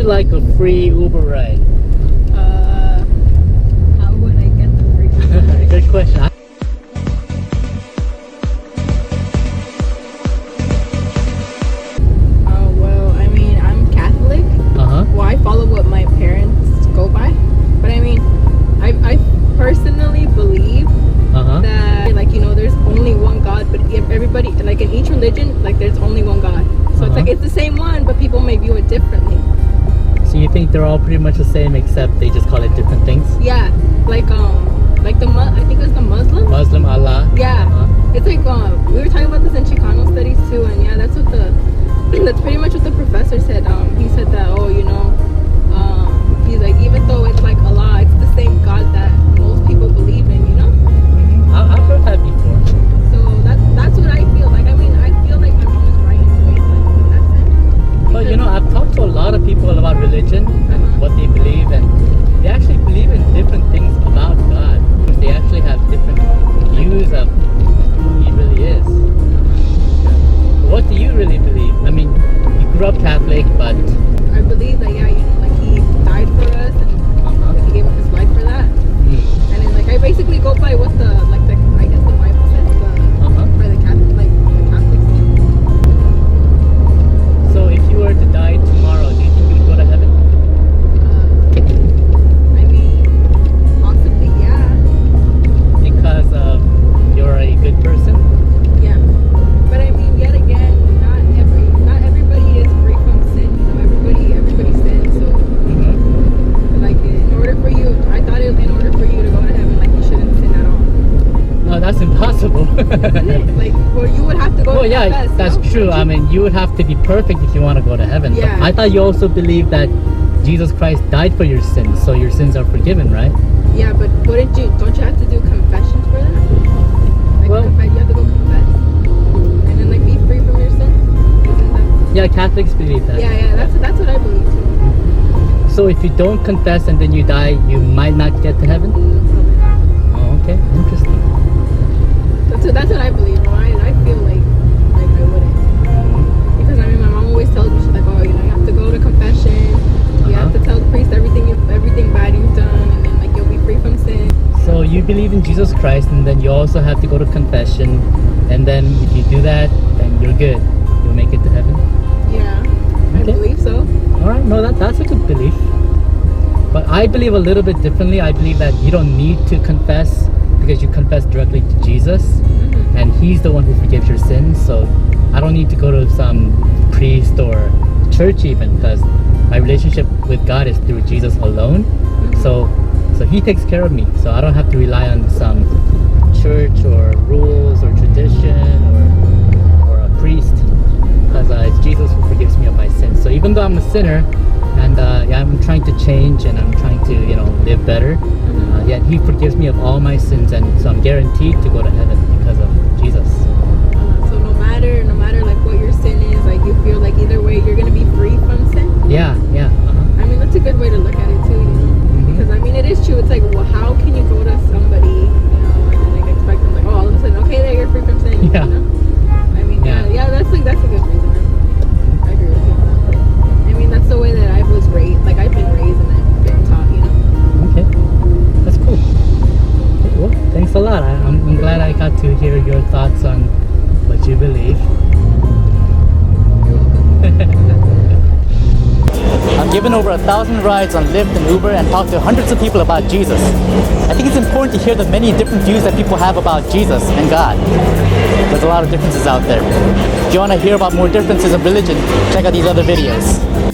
like a free Uber ride? How would I get the free Uber ride? Good question. Well, I mean, I'm Catholic. Well, I follow what my parents go by. But I mean, I personally believe that, like, you know, there's only one God, but if everybody, like in each religion, like there's only one God. So it's like, it's the same one, but people may view it differently. So you think they're all pretty much the same, except they just call it different things? Yeah, like I think it's the Muslim Allah. Yeah, it's like we were talking about this in Chicano studies too, and yeah, that's pretty much what the professor said. He said that, oh, you know, he's like, even though it's like Allah, it's the same God that most people believe in, you know. I've heard that before. So that's what I feel like. I mean, I feel like my mom is right in a way, but that's it. But you know, I've talked to a lot of people about religion and what they believe, and they actually believe in different things about God. They actually have different views of who He really is. What do you really believe? I mean, you grew up Catholic, but I believe that, yeah, you know, like He died for us, and He gave up His life for that. And then, like, I basically go by what I guess the Bible says, by the Catholics. So if you were to die tomorrow, do you think you would go to heaven? I mean, possibly, yeah. Because you're a good person? Yeah. But I mean, yet again, not everybody is free from sin. You know, everybody sins. So, like, in order for you to go to heaven, like, you shouldn't sin at all. No, that's impossible. Isn't it? Like, well, you would have to go. Well, to yeah, confess, that's you know? true. I mean, you would have to be perfect if you want to go to heaven. Yeah. But I thought you also believed that Jesus Christ died for your sins, so your sins are forgiven, right? Yeah, but don't you have to do confessions for that? Like, Well, you have to go confess, and then, like, be free from your sin. Isn't that? Yeah, Catholics believe that. Yeah, that's what I believe too. So if you don't confess and then you die, you might not get to heaven? Probably not. Oh, okay. Interesting. That's what I believe. Well, I feel like I wouldn't. Because I mean, my mom always tells me, she's like, oh, you know, you have to go to confession. You have to tell the priest everything bad you've done, and then, like, you'll be free from sin. So you believe in Jesus Christ, and then you also have to go to confession, and then if you do that, then you're good. You'll make it to heaven. Yeah, I Okay. believe so. All right, no, that's a good belief. But I believe a little bit differently. I believe that you don't need to confess because you confess directly to Jesus, and He's the one who forgives your sins. So I don't need to go to some priest or church even, because my relationship with God is through Jesus alone. So He takes care of me. So I don't have to rely on some church or rules or tradition or a priest, because it's Jesus who forgives me of my sins. So even though I'm a sinner, and yeah, I'm trying to change and I'm trying to, you know, live better, yet He forgives me of all my sins, and so I'm guaranteed to go to heaven because of Jesus. So no matter like what your sin is, like, you feel like either way you're gonna be free from sin. Yeah. I mean, that's a good way to look at it too, you know. Because I mean, it is true. It's like, well, how can you go to somebody, you know, and then, like, expect them, like, oh, all of a sudden, okay, there, you're free from sin. Yeah. You know? I mean, yeah, that's a good reason. I agree with you on that. I mean, that's the way that I was raised. Like, I've been raised and I've been taught, you know. Okay, that's cool. Okay, well, thanks a lot. I'm glad I got to hear your thoughts on what you believe. You're welcome. I've given over 1,000 rides on Lyft and Uber and talked to hundreds of people about Jesus. I think it's important to hear the many different views that people have about Jesus and God. There's a lot of differences out there. If you want to hear about more differences of religion, check out these other videos.